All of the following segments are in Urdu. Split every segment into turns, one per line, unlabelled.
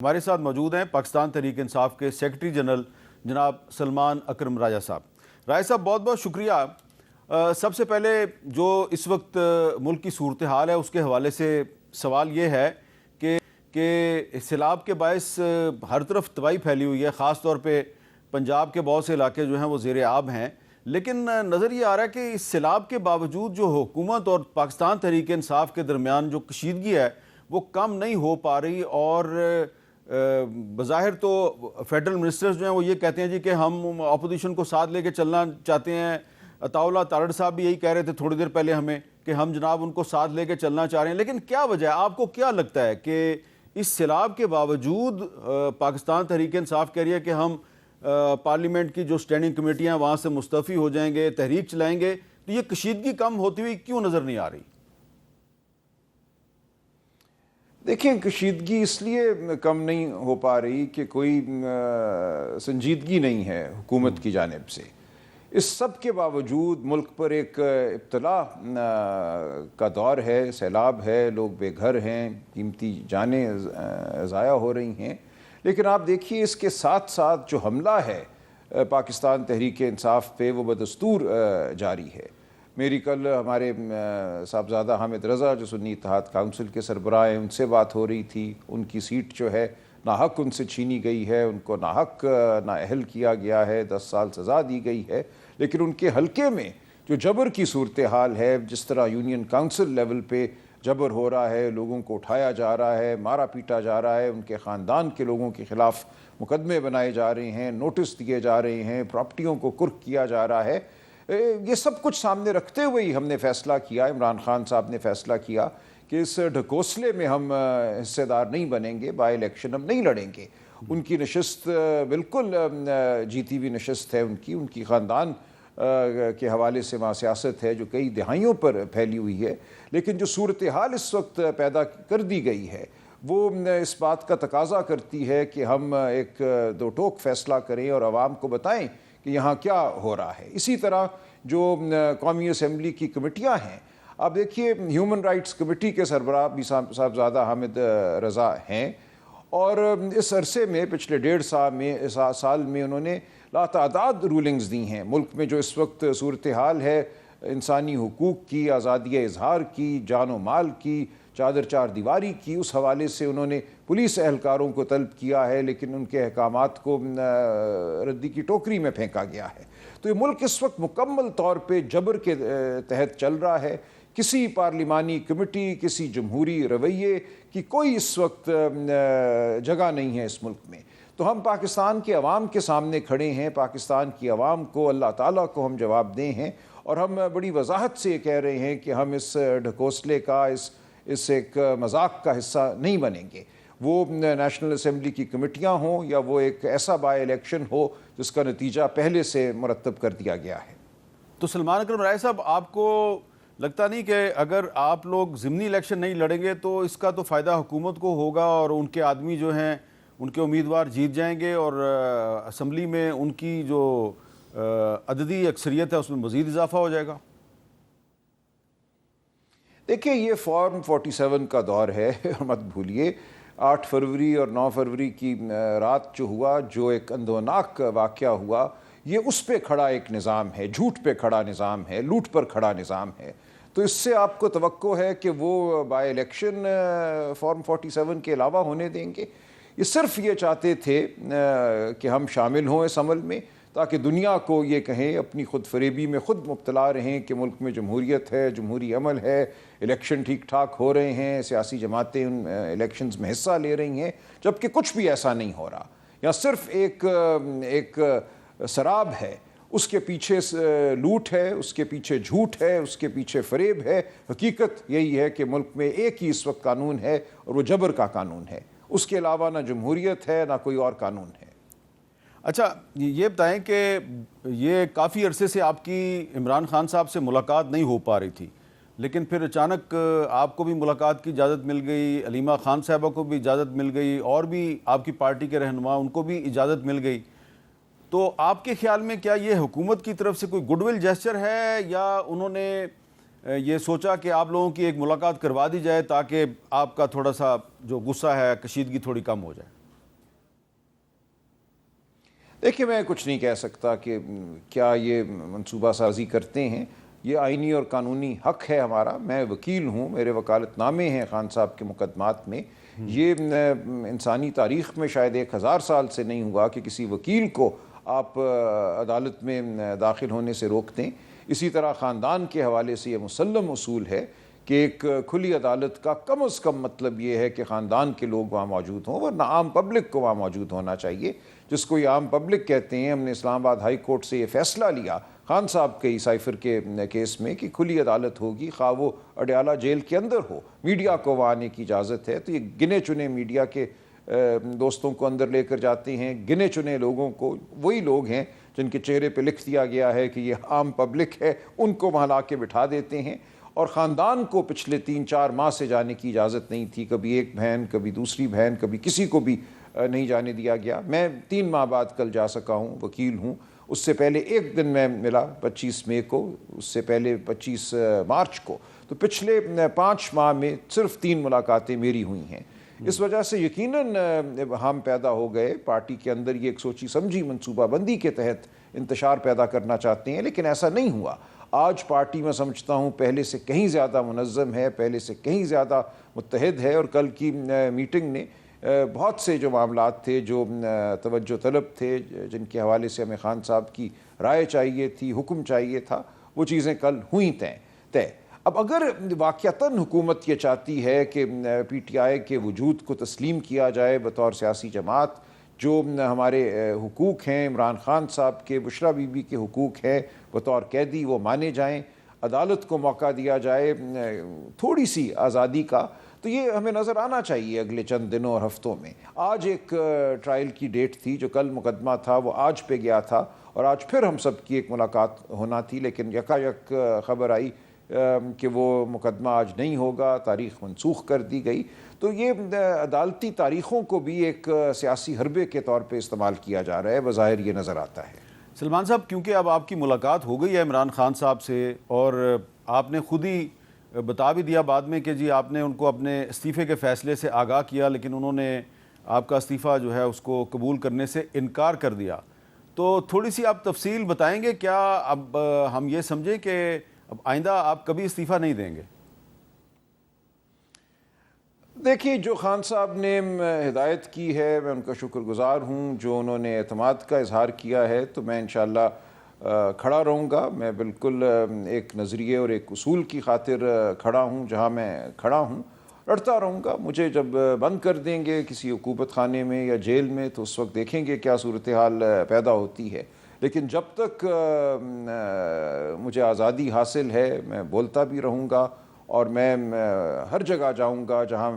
ہمارے ساتھ موجود ہیں پاکستان تحریک انصاف کے سیکرٹری جنرل جناب سلمان اکرم راجہ صاحب۔ راجہ صاحب بہت بہت شکریہ۔ سب سے پہلے جو اس وقت ملک کی صورتحال ہے اس کے حوالے سے سوال یہ ہے کہ سیلاب کے باعث ہر طرف تباہی پھیلی ہوئی ہے، خاص طور پہ پنجاب کے بہت سے علاقے جو ہیں وہ زیر آب ہیں، لیکن نظر یہ آ رہا ہے کہ اس سیلاب کے باوجود جو حکومت اور پاکستان تحریک انصاف کے درمیان جو کشیدگی ہے وہ کم نہیں ہو پا رہی، اور بظاہر تو فیڈرل منسٹرز جو ہیں وہ یہ کہتے ہیں جی کہ ہم اپوزیشن کو ساتھ لے کے چلنا چاہتے ہیں۔ عطاءاللہ تارڑ صاحب بھی یہی کہہ رہے تھے تھوڑی دیر پہلے ہمیں کہ ہم جناب ان کو ساتھ لے کے چلنا چاہ رہے ہیں، لیکن کیا وجہ ہے؟ آپ کو کیا لگتا ہے کہ اس سیلاب کے باوجود پاکستان تحریک انصاف کہہ رہی ہے کہ ہم پارلیمنٹ کی جو سٹینڈنگ کمیٹیاں ہیں وہاں سے مستعفی ہو جائیں گے، تحریک چلائیں گے، تو یہ کشیدگی کم ہوتی ہوئی کیوں نظر نہیں آ رہی؟
دیکھیں، کشیدگی اس لیے کم نہیں ہو پا رہی کہ کوئی سنجیدگی نہیں ہے حکومت کی جانب سے۔ اس سب کے باوجود ملک پر ایک ابتلا کا دور ہے، سیلاب ہے، لوگ بے گھر ہیں، قیمتی جانیں ضائع ہو رہی ہیں، لیکن آپ دیکھیے اس کے ساتھ ساتھ جو حملہ ہے پاکستان تحریک انصاف پہ وہ بدستور جاری ہے۔ میری کل ہمارے صاحبزادہ حامد رضا جو سنی اتحاد کونسل کے سربراہ ہیں ان سے بات ہو رہی تھی۔ ان کی سیٹ جو ہے ناحق ان سے چھینی گئی ہے، ان کو ناحق نااہل کیا گیا ہے، 10 سال سزا دی گئی ہے، لیکن ان کے حلقے میں جو جبر کی صورتحال ہے، جس طرح یونین کونسل لیول پہ جبر ہو رہا ہے، لوگوں کو اٹھایا جا رہا ہے، مارا پیٹا جا رہا ہے، ان کے خاندان کے لوگوں کے خلاف مقدمے بنائے جا رہے ہیں، نوٹس دیے جا رہے ہیں، پراپرٹیوں کو کرک کیا جا رہا ہے، یہ سب کچھ سامنے رکھتے ہوئے ہی ہم نے فیصلہ کیا، عمران خان صاحب نے فیصلہ کیا کہ اس ڈھکوسلے میں ہم حصے دار نہیں بنیں گے، بائی الیکشن ہم نہیں لڑیں گے۔ ان کی نشست بالکل جیتی ہوئی نشست ہے، ان کی خاندان کے حوالے سے وہاں سیاست ہے جو کئی دہائیوں پر پھیلی ہوئی ہے، لیکن جو صورتحال اس وقت پیدا کر دی گئی ہے وہ اس بات کا تقاضا کرتی ہے کہ ہم ایک دو ٹوک فیصلہ کریں اور عوام کو بتائیں کہ یہاں کیا ہو رہا ہے۔ اسی طرح جو قومی اسمبلی کی کمیٹیاں ہیں، آپ دیکھیے ہیومن رائٹس کمیٹی کے سربراہ بھی صاحبزادہ حامد رضا ہیں، اور اس عرصے میں پچھلے 1.5 سال میں انہوں نے لاتعداد رولنگز دی ہیں۔ ملک میں جو اس وقت صورتحال ہے انسانی حقوق کی، آزادی اظہار کی، جان و مال کی، چادر چار دیواری کی، اس حوالے سے انہوں نے پولیس اہلکاروں کو طلب کیا ہے، لیکن ان کے احکامات کو ردی کی ٹوکری میں پھینکا گیا ہے۔ تو یہ ملک اس وقت مکمل طور پہ جبر کے تحت چل رہا ہے۔ کسی پارلیمانی کمیٹی، کسی جمہوری رویے کی کوئی اس وقت جگہ نہیں ہے اس ملک میں۔ تو ہم پاکستان کے عوام کے سامنے کھڑے ہیں، پاکستان کی عوام کو، اللہ تعالیٰ کو ہم جواب دیں ہیں، اور ہم بڑی وضاحت سے یہ کہہ رہے ہیں کہ ہم اس ڈھکوسلے کا، اس ایک مذاق کا حصہ نہیں بنیں گے۔ وہ نیشنل اسمبلی کی کمیٹیاں ہوں یا وہ ایک ایسا بائی الیکشن ہو جس کا نتیجہ پہلے سے مرتب کر دیا گیا ہے۔
تو سلمان اکرم راجہ صاحب، آپ کو لگتا نہیں کہ اگر آپ لوگ ضمنی الیکشن نہیں لڑیں گے تو اس کا تو فائدہ حکومت کو ہوگا، اور ان کے آدمی جو ہیں ان کے امیدوار جیت جائیں گے، اور اسمبلی میں ان کی جو عددی اکثریت ہے اس میں مزید اضافہ ہو جائے گا؟
دیکھیں، یہ فارم 47 کا دور ہے، مت بھولیے 8 فروری اور 9 فروری کی رات جو ہوا، جو ایک اندوناک واقعہ ہوا، یہ اس پہ کھڑا ایک نظام ہے، جھوٹ پہ کھڑا نظام ہے، لوٹ پر کھڑا نظام ہے۔ تو اس سے آپ کو توقع ہے کہ وہ بائی الیکشن فارم 47 کے علاوہ ہونے دیں گے؟ یہ صرف یہ چاہتے تھے کہ ہم شامل ہوں اس عمل میں، تاکہ دنیا کو یہ کہیں، اپنی خود فریبی میں خود مبتلا رہیں کہ ملک میں جمہوریت ہے، جمہوری عمل ہے، الیکشن ٹھیک ٹھاک ہو رہے ہیں، سیاسی جماعتیں ان الیکشنز میں حصہ لے رہی ہیں، جبکہ کچھ بھی ایسا نہیں ہو رہا۔ یا صرف ایک سراب ہے، اس کے پیچھے لوٹ ہے، اس کے پیچھے جھوٹ ہے، اس کے پیچھے فریب ہے۔ حقیقت یہی ہے کہ ملک میں ایک ہی اس وقت قانون ہے، اور وہ جبر کا قانون ہے۔ اس کے علاوہ نہ جمہوریت ہے، نہ کوئی اور قانون ہے۔
اچھا، یہ بتائیں کہ یہ کافی عرصے سے آپ کی عمران خان صاحب سے ملاقات نہیں ہو پا رہی تھی، لیکن پھر اچانک آپ کو بھی ملاقات کی اجازت مل گئی، علیمہ خان صاحبہ کو بھی اجازت مل گئی، اور بھی آپ کی پارٹی کے رہنما ان کو بھی اجازت مل گئی۔ تو آپ کے خیال میں کیا یہ حکومت کی طرف سے کوئی گڈ ول جیسچر ہے، یا انہوں نے یہ سوچا کہ آپ لوگوں کی ایک ملاقات کروا دی جائے تاکہ آپ کا تھوڑا سا جو غصہ ہے، کشیدگی تھوڑی کم ہو جائے؟
دیکھیے میں کچھ نہیں کہہ سکتا کہ کیا یہ منصوبہ سازی کرتے ہیں، یہ آئینی اور قانونی حق ہے ہمارا، میں وکیل ہوں، میرے وکالت نامے ہیں خان صاحب کے مقدمات میں، یہ انسانی تاریخ میں شاید 1000 سال سے نہیں ہوا کہ کسی وکیل کو آپ عدالت میں داخل ہونے سے روک دیں۔ اسی طرح خاندان کے حوالے سے یہ مسلم اصول ہے کہ ایک کھلی عدالت کا کم از کم مطلب یہ ہے کہ خاندان کے لوگ وہاں موجود ہوں، ورنہ عام پبلک کو وہاں موجود ہونا چاہیے، جس کو یہ عام پبلک کہتے ہیں۔ ہم نے اسلام آباد ہائی کورٹ سے یہ فیصلہ لیا خان صاحب کے سائفر کے کیس میں کہ کھلی عدالت ہوگی، خواہ وہ اڈیالہ جیل کے اندر ہو، میڈیا کو وہاں آنے کی اجازت ہے۔ تو یہ گنے چنے میڈیا کے دوستوں کو اندر لے کر جاتے ہیں، گنے چنے لوگوں کو، وہی لوگ ہیں جن کے چہرے پہ لکھ دیا گیا ہے کہ یہ عام پبلک ہے، ان کو وہاں لا کے بٹھا دیتے ہیں۔ اور خاندان کو پچھلے 3-4 ماہ سے جانے کی اجازت نہیں تھی، کبھی ایک بہن، کبھی دوسری بہن، کبھی کسی کو بھی نہیں جانے دیا گیا۔ میں 3 ماہ بعد کل جا سکا ہوں، وکیل ہوں۔ اس سے پہلے ایک دن میں ملا 25 مئی کو، اس سے پہلے 25 مارچ کو۔ تو پچھلے 5 ماہ میں صرف 3 ملاقاتیں میری ہوئی ہیں۔ اس وجہ سے یقیناً ہم پیدا ہو گئے، پارٹی کے اندر یہ ایک سوچی سمجھی منصوبہ بندی کے تحت انتشار پیدا کرنا چاہتے ہیں، لیکن ایسا نہیں ہوا۔ آج پارٹی میں سمجھتا ہوں پہلے سے کہیں زیادہ منظم ہے، پہلے سے کہیں زیادہ متحد ہے، اور کل کی میٹنگ نے بہت سے جو معاملات تھے، جو توجہ طلب تھے، جن کے حوالے سے ہمیں خان صاحب کی رائے چاہیے تھی، حکم چاہیے تھا، وہ چیزیں کل ہوئیں طے۔ اب اگر واقعتاً حکومت یہ چاہتی ہے کہ پی ٹی آئی کے وجود کو تسلیم کیا جائے بطور سیاسی جماعت، جو ہمارے حقوق ہیں عمران خان صاحب کے، بشرا بی بی کے حقوق ہیں بطور قیدی، وہ مانے جائیں، عدالت کو موقع دیا جائے تھوڑی سی آزادی کا، تو یہ ہمیں نظر آنا چاہیے اگلے چند دنوں اور ہفتوں میں۔ آج ایک ٹرائل کی ڈیٹ تھی، جو کل مقدمہ تھا وہ آج پہ گیا تھا، اور آج پھر ہم سب کی ایک ملاقات ہونا تھی، لیکن یکایک خبر آئی کہ وہ مقدمہ آج نہیں ہوگا، تاریخ منسوخ کر دی گئی۔ تو یہ عدالتی تاریخوں کو بھی ایک سیاسی حربے کے طور پہ استعمال کیا جا رہا ہے، بظاہر یہ نظر آتا ہے۔
سلمان صاحب، کیونکہ اب آپ کی ملاقات ہو گئی ہے عمران خان صاحب سے، اور آپ نے خود ہی بتا بھی دیا بعد میں کہ جی آپ نے ان کو اپنے استعفے کے فیصلے سے آگاہ کیا، لیکن انہوں نے آپ کا استعفیٰ جو ہے اس کو قبول کرنے سے انکار کر دیا، تو تھوڑی سی آپ تفصیل بتائیں گے؟ کیا اب ہم یہ سمجھیں کہ اب آئندہ آپ کبھی استعفیٰ نہیں دیں گے؟
دیکھیے، جو خان صاحب نے ہدایت کی ہے میں ان کا شکر گزار ہوں، جو انہوں نے اعتماد کا اظہار کیا ہے، تو میں انشاءاللہ کھڑا رہوں گا۔ میں بالکل ایک نظریے اور ایک اصول کی خاطر کھڑا ہوں، جہاں میں کھڑا ہوں لڑتا رہوں گا۔ مجھے جب بند کر دیں گے کسی عقوبت خانے میں یا جیل میں، تو اس وقت دیکھیں گے کیا صورتحال پیدا ہوتی ہے، لیکن جب تک مجھے آزادی حاصل ہے میں بولتا بھی رہوں گا، اور میں ہر جگہ جاؤں گا جہاں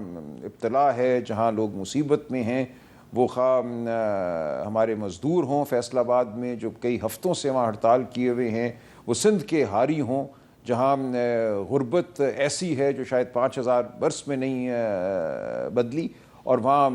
ابتلا ہے، جہاں لوگ مصیبت میں ہیں، وہ خواہ ہمارے مزدور ہوں فیصل آباد میں جو کئی ہفتوں سے وہاں ہڑتال کیے ہوئے ہیں، وہ سندھ کے ہاری ہوں جہاں غربت ایسی ہے جو شاید 5000 برس میں نہیں بدلی، اور وہاں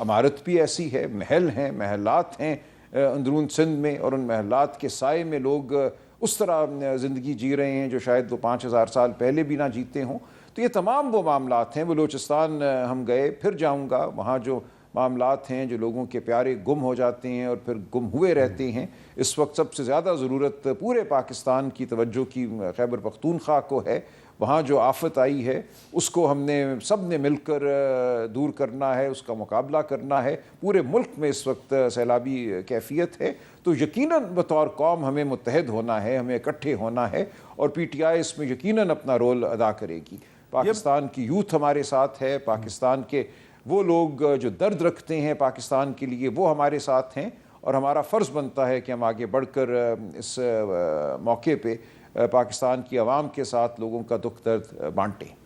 عمارت بھی ایسی ہے، محل ہیں، محلات ہیں اندرون سندھ میں، اور ان محلات کے سائے میں لوگ اس طرح زندگی جی رہے ہیں جو شاید وہ 5000 سال پہلے بھی نہ جیتے ہوں۔ تو یہ تمام وہ معاملات ہیں۔ بلوچستان ہم گئے، پھر جاؤں گا، وہاں جو معاملات ہیں، جو لوگوں کے پیارے گم ہو جاتے ہیں اور پھر گم ہوئے رہتے ہیں، اس وقت سب سے زیادہ ضرورت پورے پاکستان کی توجہ کی خیبر پختونخوا کو ہے۔ وہاں جو آفت آئی ہے اس کو ہم نے سب نے مل کر دور کرنا ہے، اس کا مقابلہ کرنا ہے۔ پورے ملک میں اس وقت سیلابی کیفیت ہے، تو یقیناً بطور قوم ہمیں متحد ہونا ہے، ہمیں اکٹھے ہونا ہے، اور پی ٹی آئی اس میں یقیناً اپنا رول ادا کرے گی۔ پاکستان کی یوتھ ہمارے ساتھ ہے، پاکستان کے وہ لوگ جو درد رکھتے ہیں پاکستان کے لیے، وہ ہمارے ساتھ ہیں، اور ہمارا فرض بنتا ہے کہ ہم آگے بڑھ کر اس موقع پہ پاکستان کی عوام کے ساتھ لوگوں کا دکھ درد بانٹیں۔